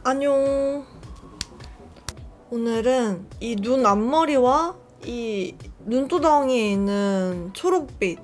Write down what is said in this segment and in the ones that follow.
안녕. 오늘은 이 눈 앞머리와 이 눈두덩이에 있는 초록빛,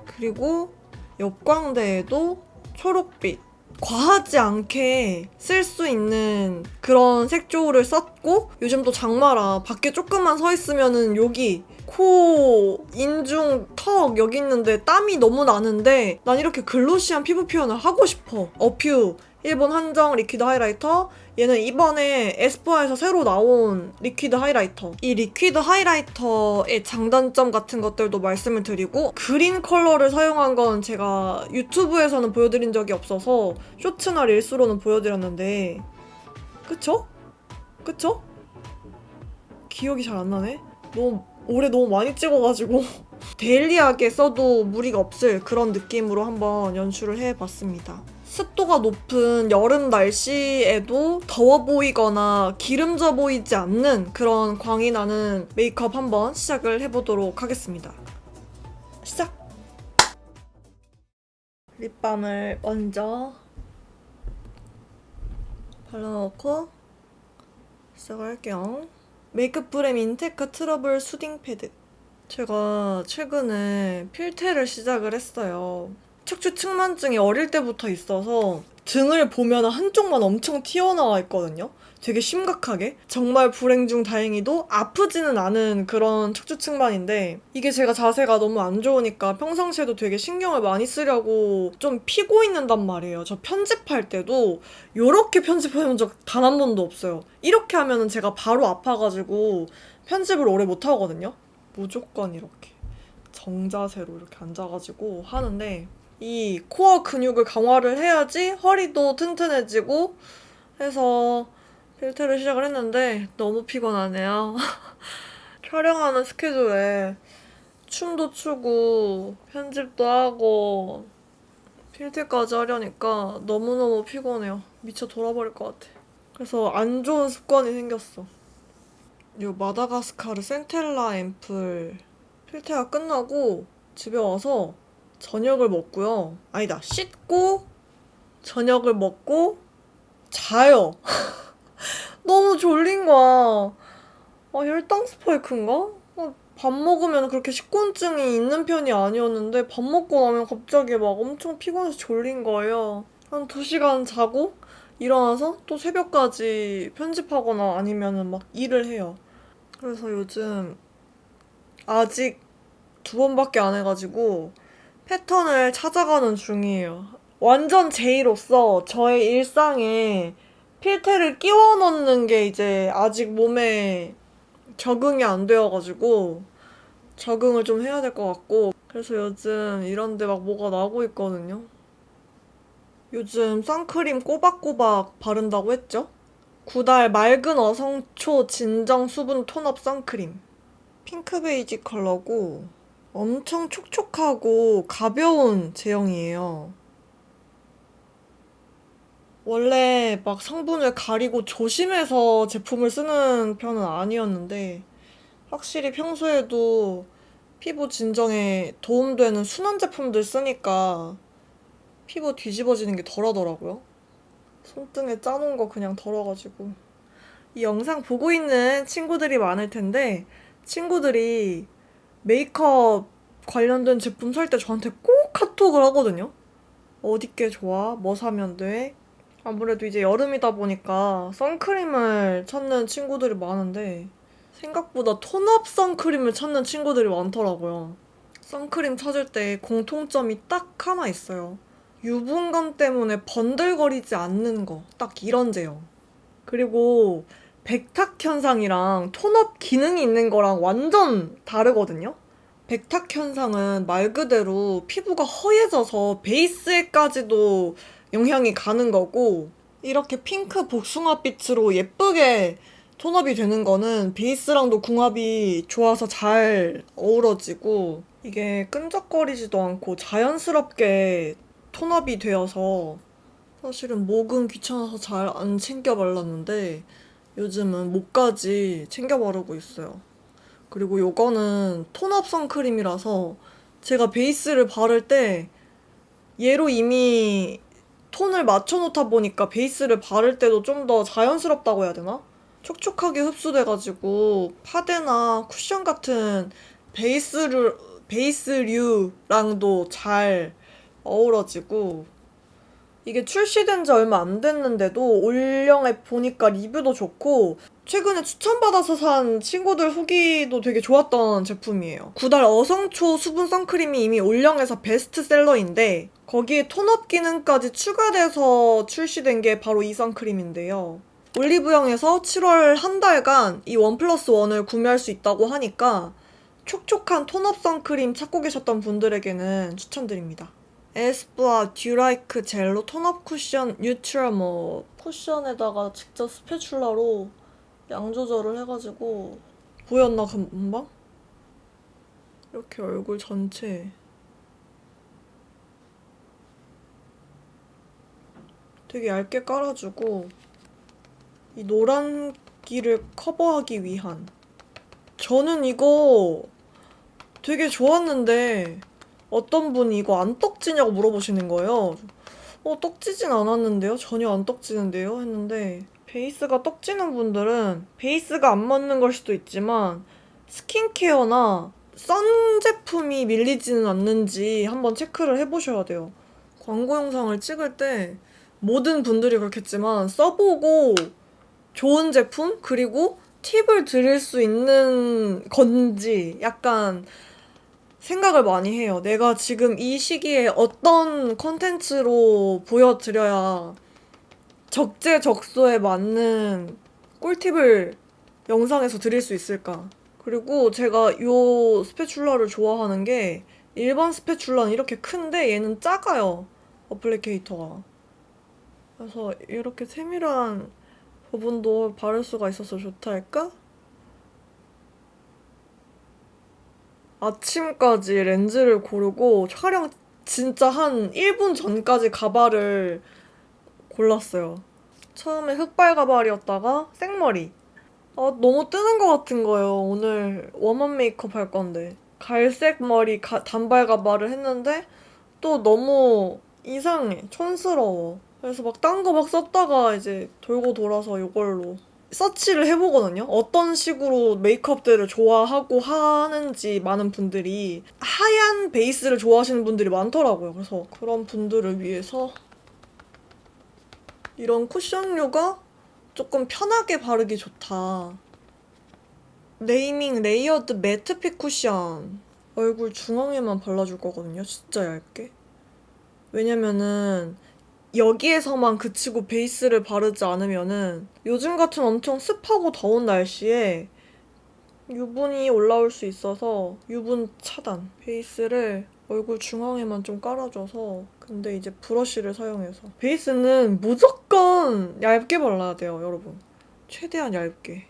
그리고 옆광대에도 초록빛, 과하지 않게 쓸 수 있는 그런 색조를 썼고, 요즘 또 장마라 밖에 조금만 서 있으면은 여기 코, 인중, 턱 여기 있는데 땀이 너무 나는데 난 이렇게 글로시한 피부 표현을 하고 싶어. 어퓨 일본 한정 리퀴드 하이라이터. 얘는 이번에 에스쁘아에서 새로 나온 리퀴드 하이라이터. 이 리퀴드 하이라이터의 장단점 같은 것들도 말씀을 드리고, 그린 컬러를 사용한 건 제가 유튜브에서는 보여드린 적이 없어서 쇼츠나 릴스로는 보여드렸는데, 그쵸? 그쵸? 기억이 잘 안 나네? 올해 너무 많이 찍어가지고 데일리하게 써도 무리가 없을 그런 느낌으로 한번 연출을 해봤습니다. 습도가 높은 여름 날씨에도 더워 보이거나 기름져 보이지 않는 그런 광이 나는 메이크업 한번 시작을 해보도록 하겠습니다. 시작! 립밤을 먼저 발라놓고 시작을 할게요. 메이크업 브램 인테크 트러블 수딩 패드. 제가 최근에 필테를 시작을 했어요. 척추 측만증이 어릴 때부터 있어서 등을 보면 한쪽만 엄청 튀어나와 있거든요. 되게 심각하게. 정말 불행 중 다행히도 아프지는 않은 그런 척추 측만인데, 이게 제가 자세가 너무 안 좋으니까 평상시에도 되게 신경을 많이 쓰려고 좀 피고 있는단 말이에요. 저 편집할 때도 이렇게 편집해본 적 단 한 번도 없어요. 이렇게 하면은 제가 바로 아파가지고 편집을 오래 못 하거든요. 무조건 이렇게 정자세로 이렇게 앉아가지고 하는데, 이 코어 근육을 강화를 해야지 허리도 튼튼해지고 해서 필테를 시작을 했는데 너무 피곤하네요. 촬영하는 스케줄에 춤도 추고 편집도 하고 필테까지 하려니까 너무너무 피곤해요. 미쳐 돌아버릴 것 같아. 그래서 안 좋은 습관이 생겼어. 요 마다가스카르 센텔라 앰플 필테가 끝나고 집에 와서 저녁을 먹고요. 아니다, 씻고 저녁을 먹고 자요. 너무 졸린 거야. 혈당 스파이크인가? 밥 먹으면 그렇게 식곤증이 있는 편이 아니었는데 밥 먹고 나면 갑자기 막 엄청 피곤해서 졸린 거예요. 한 2시간 자고 일어나서 또 새벽까지 편집하거나 아니면은 막 일을 해요. 그래서 요즘 아직 2번밖에 안 해가지고 패턴을 찾아가는 중이에요. 완전 제이로서 저의 일상에 필테를 끼워 넣는 게 이제 아직 몸에 적응이 안 되어가지고 적응을 좀 해야 될 것 같고, 그래서 요즘 이런데 막 뭐가 나고 있거든요. 요즘 선크림 꼬박꼬박 바른다고 했죠? 구달 맑은 어성초 진정 수분 톤업 선크림. 핑크 베이지 컬러고 엄청 촉촉하고 가벼운 제형이에요. 원래 막 성분을 가리고 조심해서 제품을 쓰는 편은 아니었는데, 확실히 평소에도 피부 진정에 도움되는 순한 제품들 쓰니까 피부 뒤집어지는 게 덜하더라고요. 손등에 짜놓은 거 그냥 덜어가지고. 이 영상 보고 있는 친구들이 많을 텐데, 친구들이 메이크업 관련된 제품 살 때 저한테 꼭 카톡을 하거든요. 어디 게 좋아? 뭐 사면 돼? 아무래도 이제 여름이다 보니까 선크림을 찾는 친구들이 많은데, 생각보다 톤업 선크림을 찾는 친구들이 많더라고요. 선크림 찾을 때 공통점이 딱 하나 있어요. 유분감 때문에 번들거리지 않는 거. 딱 이런 제형. 그리고 백탁 현상이랑 톤업 기능이 있는 거랑 완전 다르거든요? 백탁 현상은 말 그대로 피부가 허해져서 베이스에까지도 영향이 가는 거고, 이렇게 핑크 복숭아빛으로 예쁘게 톤업이 되는 거는 베이스랑도 궁합이 좋아서 잘 어우러지고, 이게 끈적거리지도 않고 자연스럽게 톤업이 되어서 사실은 목은 귀찮아서 잘 안 챙겨 발랐는데 요즘은 목까지 챙겨 바르고 있어요. 그리고 요거는 톤업 선크림이라서 제가 베이스를 바를 때 얘로 이미 톤을 맞춰놓다 보니까 베이스를 바를 때도 좀 더 자연스럽다고 해야 되나? 촉촉하게 흡수돼가지고 파데나 쿠션 같은 베이스류랑도 잘 어우러지고, 이게 출시된 지 얼마 안 됐는데도 올영에 보니까 리뷰도 좋고 최근에 추천받아서 산 친구들 후기도 되게 좋았던 제품이에요. 구달 어성초 수분 선크림이 이미 올영에서 베스트셀러인데 거기에 톤업 기능까지 추가돼서 출시된 게 바로 이 선크림인데요. 올리브영에서 7월 한 달간 이 원 플러스 원을 구매할 수 있다고 하니까 촉촉한 톤업 선크림 찾고 계셨던 분들에게는 추천드립니다. 에스쁘아 듀라이크 젤로 톤업 쿠션 뉴트럴 쿠션에다가 직접 스패츌라로 양 조절을 해가지고 보였나 금방? 이렇게 얼굴 전체 되게 얇게 깔아주고 이 노란기를 커버하기 위한, 저는 이거 되게 좋았는데 어떤 분이 이거 안 떡지냐고 물어보시는 거예요. 떡지진 않았는데요? 전혀 안 떡지는데요? 했는데 베이스가 떡지는 분들은 베이스가 안 맞는 걸 수도 있지만 스킨케어나 선 제품이 밀리지는 않는지 한번 체크를 해보셔야 돼요. 광고 영상을 찍을 때 모든 분들이 그렇겠지만 써보고 좋은 제품? 그리고 팁을 드릴 수 있는 건지 약간 생각을 많이 해요. 내가 지금 이 시기에 어떤 컨텐츠로 보여드려야 적재적소에 맞는 꿀팁을 영상에서 드릴 수 있을까. 그리고 제가 이 스패츌라를 좋아하는 게 일반 스패츌라는 이렇게 큰데 얘는 작아요. 어플리케이터가. 그래서 이렇게 세밀한 부분도 바를 수가 있어서 좋다 할까? 아침까지 렌즈를 고르고 촬영 진짜 한 1분 전까지 가발을 골랐어요. 처음에 흑발 가발이었다가 생머리. 너무 뜨는 것 같은 거예요. 오늘 웜업 메이크업 할 건데. 갈색 머리 단발 가발을 했는데 또 너무 이상해. 촌스러워. 그래서 막 딴 거 막 썼다가 이제 돌고 돌아서 이걸로 서치를 해보거든요. 어떤 식으로 메이크업들을 좋아하고 하는지 많은 분들이 하얀 베이스를 좋아하시는 분들이 많더라고요. 그래서 그런 분들을 위해서 이런 쿠션류가 조금 편하게 바르기 좋다. 네이밍 레이어드 매트핏 쿠션. 얼굴 중앙에만 발라줄 거거든요. 진짜 얇게. 왜냐면은 여기에서만 그치고 베이스를 바르지 않으면은 요즘 같은 엄청 습하고 더운 날씨에 유분이 올라올 수 있어서 유분 차단. 베이스를 얼굴 중앙에만 좀 깔아줘서, 근데 이제 브러쉬를 사용해서. 베이스는 무조건 얇게 발라야 돼요, 여러분. 최대한 얇게.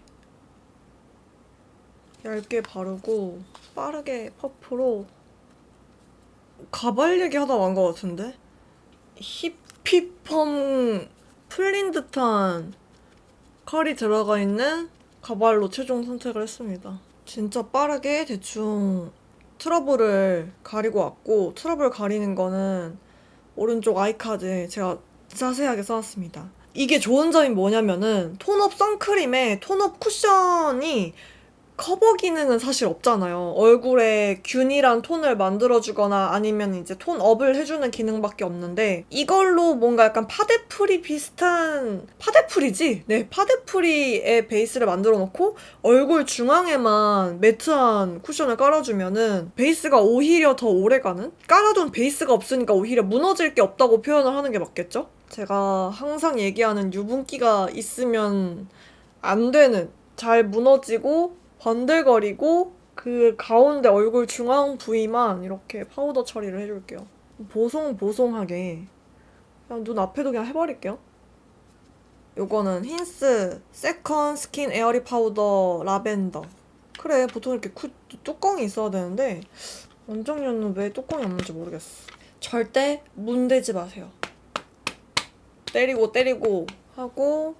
얇게 바르고 빠르게 퍼프로. 가발 얘기하다 간 것 같은데? 히피펌 풀린 듯한 컬이 들어가 있는 가발로 최종 선택을 했습니다. 진짜 빠르게 대충 트러블을 가리고 왔고, 트러블 가리는 거는 오른쪽 아이카드에 제가 자세하게 써놨습니다. 이게 좋은 점이 뭐냐면은 톤업 선크림에 톤업 쿠션이 커버 기능은 사실 없잖아요. 얼굴에 균일한 톤을 만들어주거나 아니면 이제 톤업을 해주는 기능밖에 없는데, 이걸로 뭔가 약간 파데프리 비슷한, 파데프리지? 네, 파데프리의 베이스를 만들어 놓고 얼굴 중앙에만 매트한 쿠션을 깔아주면은 베이스가 오히려 더 오래가는? 깔아둔 베이스가 없으니까 오히려 무너질 게 없다고 표현을 하는 게 맞겠죠? 제가 항상 얘기하는 유분기가 있으면 안 되는, 잘 무너지고 번들거리고 그 가운데 얼굴 중앙 부위만 이렇게 파우더 처리를 해줄게요. 보송보송하게 그냥 눈 앞에도 그냥 해버릴게요. 요거는 힌스 세컨 스킨 에어리 파우더 라벤더. 그래, 보통 이렇게 뚜껑이 있어야 되는데 원정류는 왜 뚜껑이 없는지 모르겠어. 절대 문대지 마세요. 때리고 하고,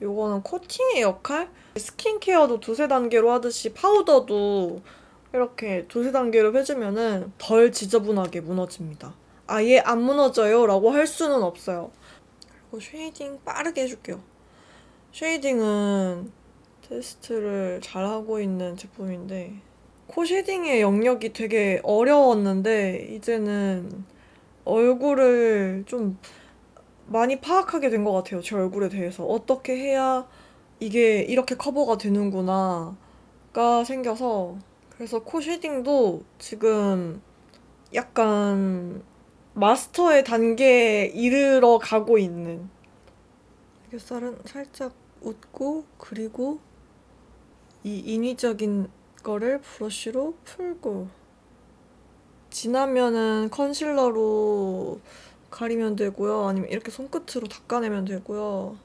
요거는 코팅의 역할? 스킨케어도 두세 단계로 하듯이 파우더도 이렇게 두세 단계로 해주면은 덜 지저분하게 무너집니다. 아예 안 무너져요 라고 할 수는 없어요. 그리고 쉐이딩 빠르게 해줄게요. 쉐이딩은 테스트를 잘하고 있는 제품인데 코 쉐딩의 영역이 되게 어려웠는데 이제는 얼굴을 좀 많이 파악하게 된 것 같아요. 제 얼굴에 대해서. 어떻게 해야 이게 이렇게 커버가 되는구나가 생겨서 그래서 코 쉐딩도 지금 약간 마스터의 단계에 이르러 가고 있는. 애교살은 살짝 웃고 그리고 이 인위적인 거를 브러쉬로 풀고 진하면은 컨실러로 가리면 되고요. 아니면 이렇게 손끝으로 닦아내면 되고요.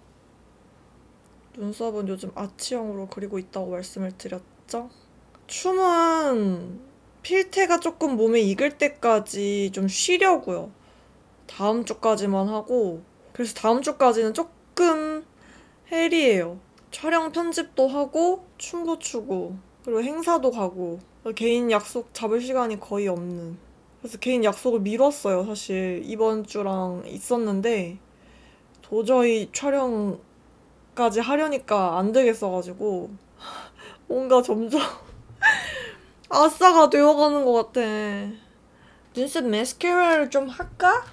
눈썹은 요즘 아치형으로 그리고 있다고 말씀을 드렸죠? 춤은 필테가 조금 몸에 익을 때까지 좀 쉬려고요. 다음 주까지만 하고 그래서 다음 주까지는 조금 헬이에요. 촬영 편집도 하고 춤도 추고 그리고 행사도 가고 개인 약속 잡을 시간이 거의 없는. 그래서 개인 약속을 미뤘어요. 사실 이번 주랑 있었는데 도저히 촬영까지 하려니까 안 되겠어가지고 뭔가 점점 아싸가 되어가는 것 같아. 눈썹 마스카라를 좀 할까?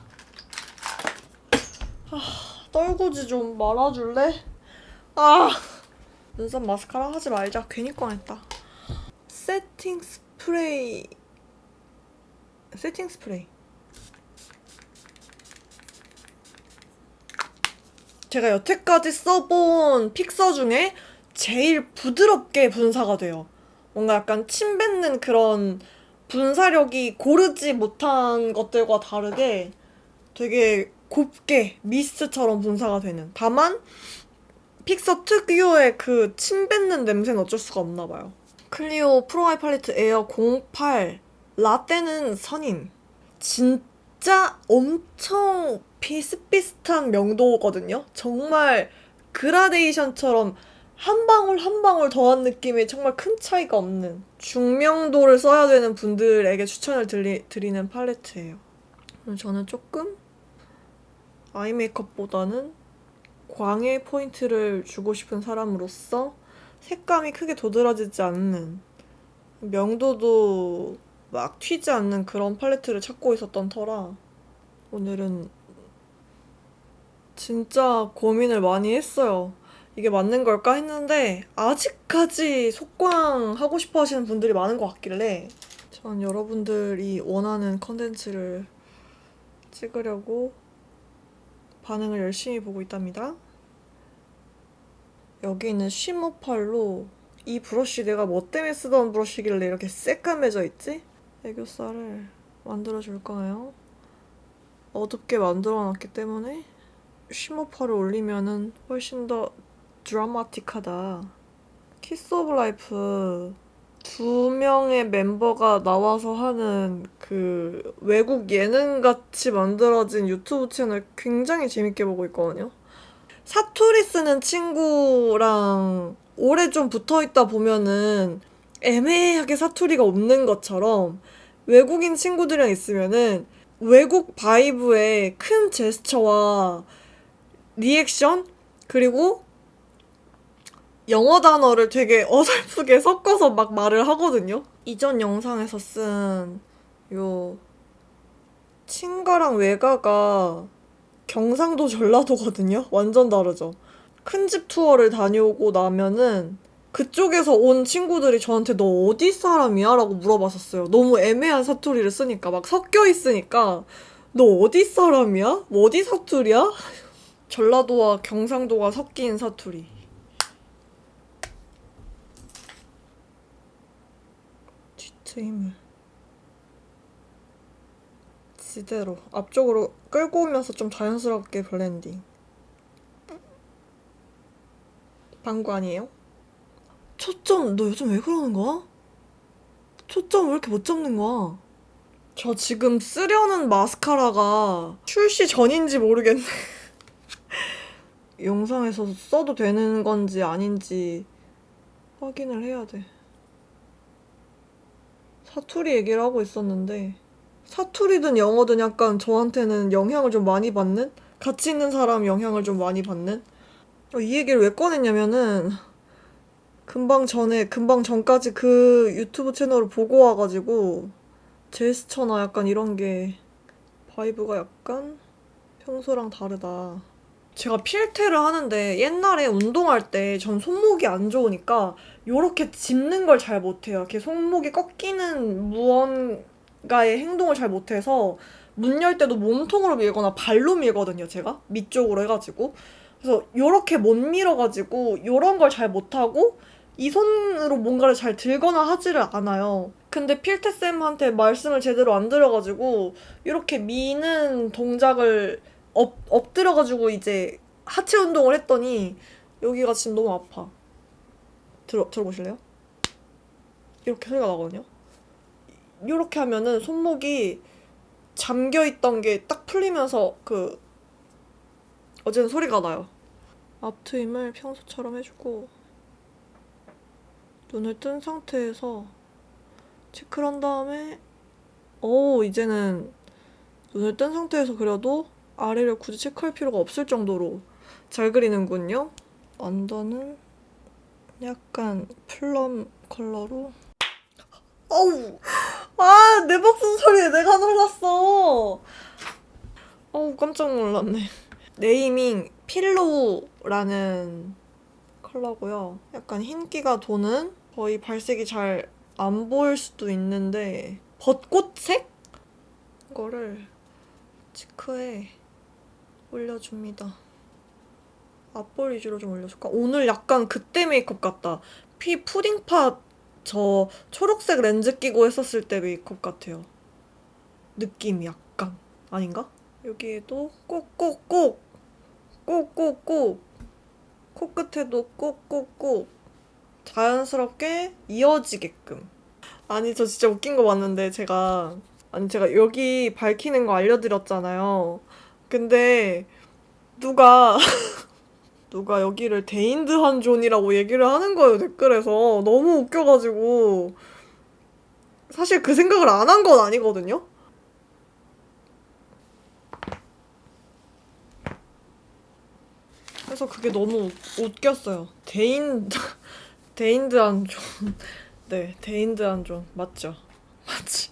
떨구지 좀 말아줄래? 아, 눈썹 마스카라 하지 말자. 괜히 꺼냈다. 세팅 스프레이. 제가 여태까지 써본 픽서 중에 제일 부드럽게 분사가 돼요. 뭔가 약간 침 뱉는 그런 분사력이 고르지 못한 것들과 다르게 되게 곱게 미스트처럼 분사가 되는. 다만 픽서 특유의 그 침 뱉는 냄새는 어쩔 수가 없나 봐요. 클리오 프로아이 팔레트 에어 08 라떼는 선임. 진짜 엄청 비슷비슷한 명도거든요. 정말 그라데이션처럼 한 방울 한 방울 더한 느낌이 정말 큰 차이가 없는 중명도를 써야 되는 분들에게 추천을 드리는 팔레트예요. 저는 조금 아이 메이크업보다는 광의 포인트를 주고 싶은 사람으로서 색감이 크게 도드라지지 않는 명도도 막 튀지 않는 그런 팔레트를 찾고 있었던 터라 오늘은 진짜 고민을 많이 했어요. 이게 맞는 걸까 했는데 아직까지 속광 하고 싶어 하시는 분들이 많은 것 같길래 전 여러분들이 원하는 컨텐츠를 찍으려고 반응을 열심히 보고 있답니다. 여기 있는 쉬머 펄로 이 브러쉬 내가 뭐 때문에 쓰던 브러쉬길래 이렇게 새까매져 있지? 애교살을 만들어줄까요? 어둡게 만들어놨기 때문에 쉬머 펄을 올리면은 훨씬 더 드라마틱하다. 키스 오브 라이프 2명의 멤버가 나와서 하는 그 외국 예능같이 만들어진 유튜브 채널 굉장히 재밌게 보고 있거든요. 사투리 쓰는 친구랑 오래 좀 붙어있다 보면은 애매하게 사투리가 없는 것처럼 외국인 친구들이랑 있으면은 외국 바이브의 큰 제스처와 리액션 그리고 영어 단어를 되게 어설프게 섞어서 막 말을 하거든요. 이전 영상에서 쓴 요 친가랑 외가가 경상도 전라도거든요. 완전 다르죠. 큰 집 투어를 다녀오고 나면은 그쪽에서 온 친구들이 저한테 너 어디 사람이야? 라고 물어봤었어요. 너무 애매한 사투리를 쓰니까 막 섞여 있으니까 너 어디 사람이야? 뭐 어디 사투리야? 전라도와 경상도가 섞인 사투리. 뒤트임을 지대로 앞쪽으로 끌고 오면서 좀 자연스럽게 블렌딩. 방구 아니에요? 초점 너 요즘 왜 그러는 거야? 초점 왜 이렇게 못 잡는 거야? 저 지금 쓰려는 마스카라가 출시 전인지 모르겠네. 영상에서 써도 되는 건지 아닌지 확인을 해야 돼. 사투리 얘기를 하고 있었는데 사투리든 영어든 약간 저한테는 영향을 좀 많이 받는? 같이 있는 사람 영향을 좀 많이 받는? 이 얘기를 왜 꺼냈냐면은 금방 전까지 그 유튜브 채널을 보고 와가지고 제스처나 약간 이런 게 바이브가 약간 평소랑 다르다. 제가 필테를 하는데 옛날에 운동할 때 전 손목이 안 좋으니까 요렇게 짚는 걸 잘 못해요. 이렇게 손목이 꺾이는 무언가의 행동을 잘 못해서 문 열 때도 몸통으로 밀거나 발로 밀거든요, 제가. 밑쪽으로 해가지고. 그래서 요렇게 못 밀어가지고 요런 걸 잘 못하고 이 손으로 뭔가를 잘 들거나 하지를 않아요. 근데 필테쌤한테 말씀을 제대로 안 들어가지고 이렇게 미는 동작을 엎드려가지고 이제 하체 운동을 했더니 여기가 지금 너무 아파. 들어보실래요? 이렇게 소리가 나거든요. 이렇게 하면은 손목이 잠겨있던 게 딱 풀리면서 어제는 소리가 나요. 앞트임을 평소처럼 해주고 눈을 뜬 상태에서 체크를 한 다음에 이제는 눈을 뜬 상태에서 그려도 아래를 굳이 체크할 필요가 없을 정도로 잘 그리는군요. 언더는 약간 플럼 컬러로. 어우, 내 목숨 소리에 내가 놀랐어. 어우, 깜짝 놀랐네. 네이밍 필로우라는 컬러고요. 약간 흰기가 도는 거의 발색이 잘 안 보일 수도 있는데 벚꽃색? 이거를 치크에 올려줍니다. 앞볼 위주로 좀 올려줄까? 오늘 약간 그때 메이크업 같다. 푸딩팟 저 초록색 렌즈 끼고 했었을 때 메이크업 같아요. 느낌이 약간. 아닌가? 여기에도 꼭꼭꼭 코끝에도 꼭꼭꼭 자연스럽게 이어지게끔. 아니 저 진짜 웃긴 거 봤는데 제가 여기 밝히는 거 알려드렸잖아요. 근데 누가 여기를 데인드한 존이라고 얘기를 하는 거예요, 댓글에서. 너무 웃겨가지고. 사실 그 생각을 안 한 건 아니거든요? 그래서 그게 너무 웃겼어요. 데인드한 존. 네, 데인드한 존. 맞죠? 맞지.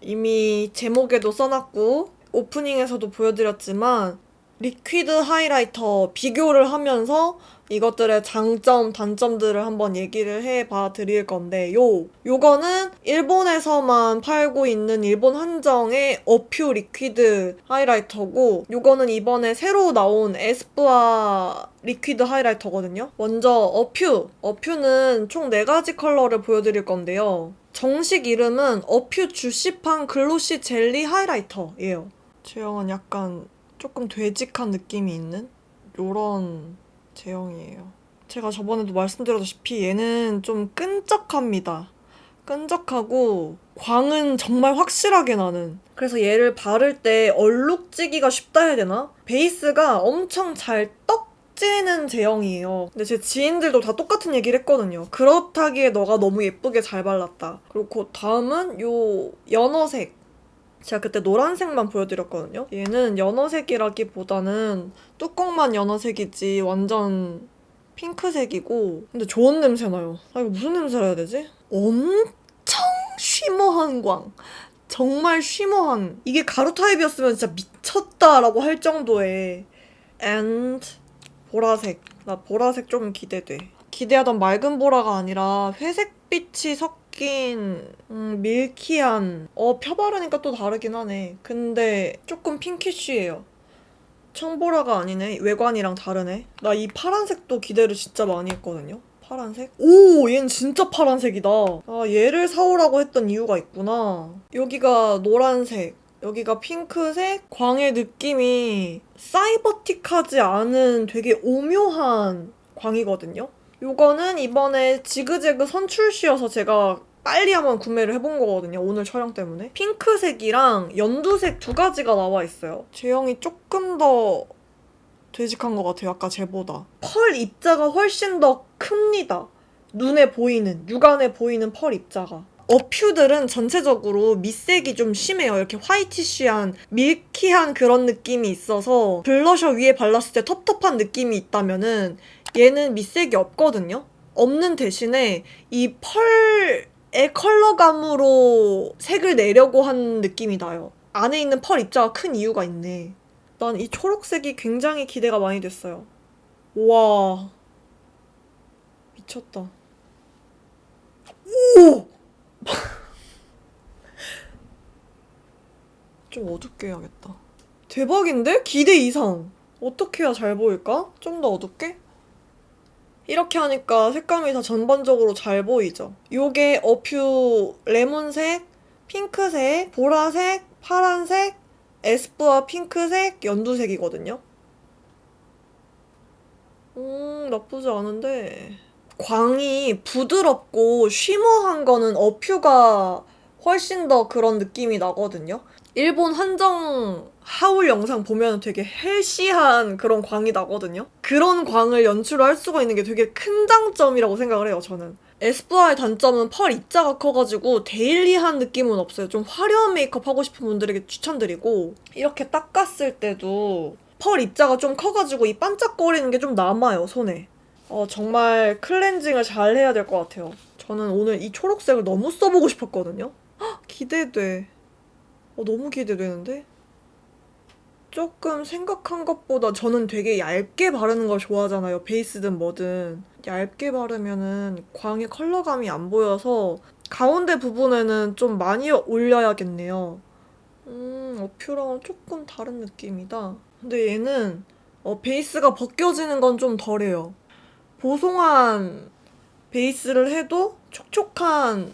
이미 제목에도 써놨고, 오프닝에서도 보여드렸지만, 리퀴드 하이라이터 비교를 하면서 이것들의 장점, 단점들을 한번 얘기를 해봐 드릴 건데, 요거는 일본에서만 팔고 있는 일본 한정의 어퓨 리퀴드 하이라이터고, 요거는 이번에 새로 나온 에스쁘아 리퀴드 하이라이터거든요. 먼저 어퓨는 총 4가지 컬러를 보여드릴 건데요. 정식 이름은 어퓨 주시판 글로시 젤리 하이라이터예요. 제형은 약간 조금 되직한 느낌이 있는 요런 제형이에요. 제가 저번에도 말씀드렸다시피 얘는 좀 끈적합니다. 끈적하고 광은 정말 확실하게 나는. 그래서 얘를 바를 때 얼룩지기가 쉽다 해야 되나? 베이스가 엄청 잘 떡지는 제형이에요. 근데 제 지인들도 다 똑같은 얘기를 했거든요. 그렇다기에 너가 너무 예쁘게 잘 발랐다. 그리고 그 다음은 요 연어색. 제가 그때 노란색만 보여드렸거든요. 얘는 연어색이라기보다는 뚜껑만 연어색이지 완전 핑크색이고, 근데 좋은 냄새 나요. 이거 무슨 냄새라 해야 되지? 엄청 쉬머한 광. 정말 쉬머한. 이게 가루 타입이었으면 진짜 미쳤다라고 할 정도의. and 보라색. 나 보라색 좀 기대돼. 기대하던 맑은 보라가 아니라 회색빛이 섞인 밀키한. 펴바르니까 또 다르긴 하네. 근데 조금 핑키쉬해요. 청보라가 아니네. 외관이랑 다르네. 나 이 파란색도 기대를 진짜 많이 했거든요. 파란색? 오, 얘는 진짜 파란색이다. 얘를 사오라고 했던 이유가 있구나. 여기가 노란색, 여기가 핑크색, 광의 느낌이 사이버틱하지 않은 되게 오묘한 광이거든요. 요거는 이번에 지그재그 선출시여서 제가 빨리 한번 구매를 해본 거거든요. 오늘 촬영 때문에. 핑크색이랑 연두색 2가지가 나와 있어요. 제형이 조금 더 되직한 것 같아요. 아까 쟤보다. 펄 입자가 훨씬 더 큽니다. 눈에 보이는, 육안에 보이는 펄 입자가. 어퓨들은 전체적으로 밑색이 좀 심해요. 이렇게 화이티쉬한 밀키한 그런 느낌이 있어서 블러셔 위에 발랐을 때 텁텁한 느낌이 있다면은 얘는 밑색이 없거든요. 없는 대신에 이 펄의 컬러감으로 색을 내려고 한 느낌이 나요. 안에 있는 펄 입자가 큰 이유가 있네. 난 이 초록색이 굉장히 기대가 많이 됐어요. 와, 미쳤다. 오! 좀 어둡게 해야겠다. 대박인데? 기대 이상. 어떻게 해야 잘 보일까? 좀 더 어둡게? 이렇게 하니까 색감이 다 전반적으로 잘 보이죠? 요게 어퓨 레몬색, 핑크색, 보라색, 파란색, 에스쁘아 핑크색, 연두색이거든요? 나쁘지 않은데. 광이 부드럽고 쉬머한 거는 어퓨가 훨씬 더 그런 느낌이 나거든요. 일본 한정 하울 영상 보면 되게 헬시한 그런 광이 나거든요. 그런 광을 연출할 수가 있는 게 되게 큰 장점이라고 생각을 해요, 저는. 에스쁘아의 단점은 펄 입자가 커가지고 데일리한 느낌은 없어요. 좀 화려한 메이크업 하고 싶은 분들에게 추천드리고, 이렇게 닦았을 때도 펄 입자가 좀 커가지고 이 반짝거리는 게 좀 남아요, 손에. 정말 클렌징을 잘 해야 될 것 같아요. 저는 오늘 이 초록색을 너무 써보고 싶었거든요. 헉, 기대돼. 너무 기대되는데? 조금 생각한 것보다 저는 되게 얇게 바르는 걸 좋아하잖아요. 베이스든 뭐든. 얇게 바르면은 광의 컬러감이 안 보여서 가운데 부분에는 좀 많이 올려야겠네요. 어퓨랑은 조금 다른 느낌이다. 근데 얘는 베이스가 벗겨지는 건 좀 덜해요. 보송한 베이스를 해도 촉촉한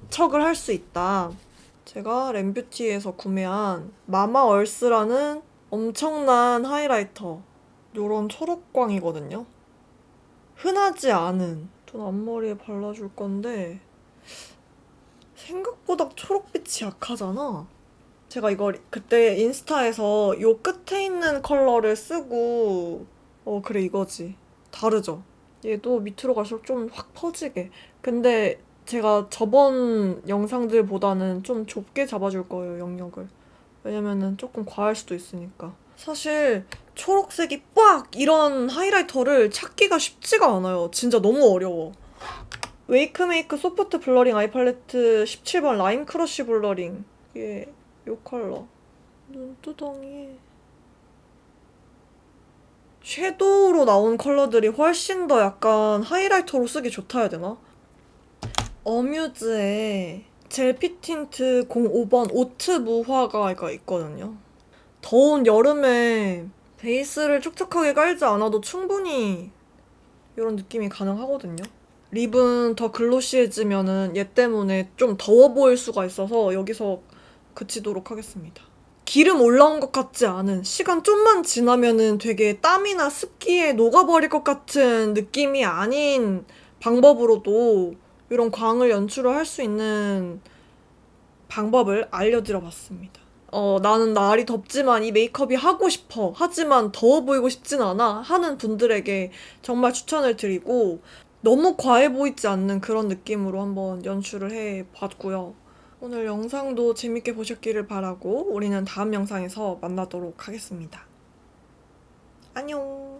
척을 할 수 있다. 제가 램뷰티에서 구매한 마마얼스라는 엄청난 하이라이터. 요런 초록광이거든요. 흔하지 않은. 전 앞머리에 발라줄 건데 생각보다 초록빛이 약하잖아. 제가 이걸 그때 인스타에서 요 끝에 있는 컬러를 쓰고 그래 이거지. 다르죠? 얘도 밑으로 갈수록 좀 확 퍼지게. 근데 제가 저번 영상들보다는 좀 좁게 잡아줄 거예요, 영역을. 왜냐면은 조금 과할 수도 있으니까. 사실 초록색이 빡! 이런 하이라이터를 찾기가 쉽지가 않아요. 진짜 너무 어려워. 웨이크메이크 소프트 블러링 아이 팔레트 17번 라임 크러쉬 블러링. 이게 요 컬러. 눈두덩이에 섀도우로 나온 컬러들이 훨씬 더 약간 하이라이터로 쓰기 좋다 해야 되나? 어뮤즈에 젤피 틴트 05번 오트 무화과가 있거든요. 더운 여름에 베이스를 촉촉하게 깔지 않아도 충분히 이런 느낌이 가능하거든요. 립은 더 글로시해지면은 얘 때문에 좀 더워 보일 수가 있어서 여기서 그치도록 하겠습니다. 기름 올라온 것 같지 않은, 시간 좀만 지나면은 되게 땀이나 습기에 녹아버릴 것 같은 느낌이 아닌 방법으로도 이런 광을 연출을 할 수 있는 방법을 알려드려 봤습니다. 나는 날이 덥지만 이 메이크업이 하고 싶어. 하지만 더워 보이고 싶진 않아. 하는 분들에게 정말 추천을 드리고, 너무 과해 보이지 않는 그런 느낌으로 한번 연출을 해 봤고요. 오늘 영상도 재밌게 보셨기를 바라고 우리는 다음 영상에서 만나도록 하겠습니다. 안녕!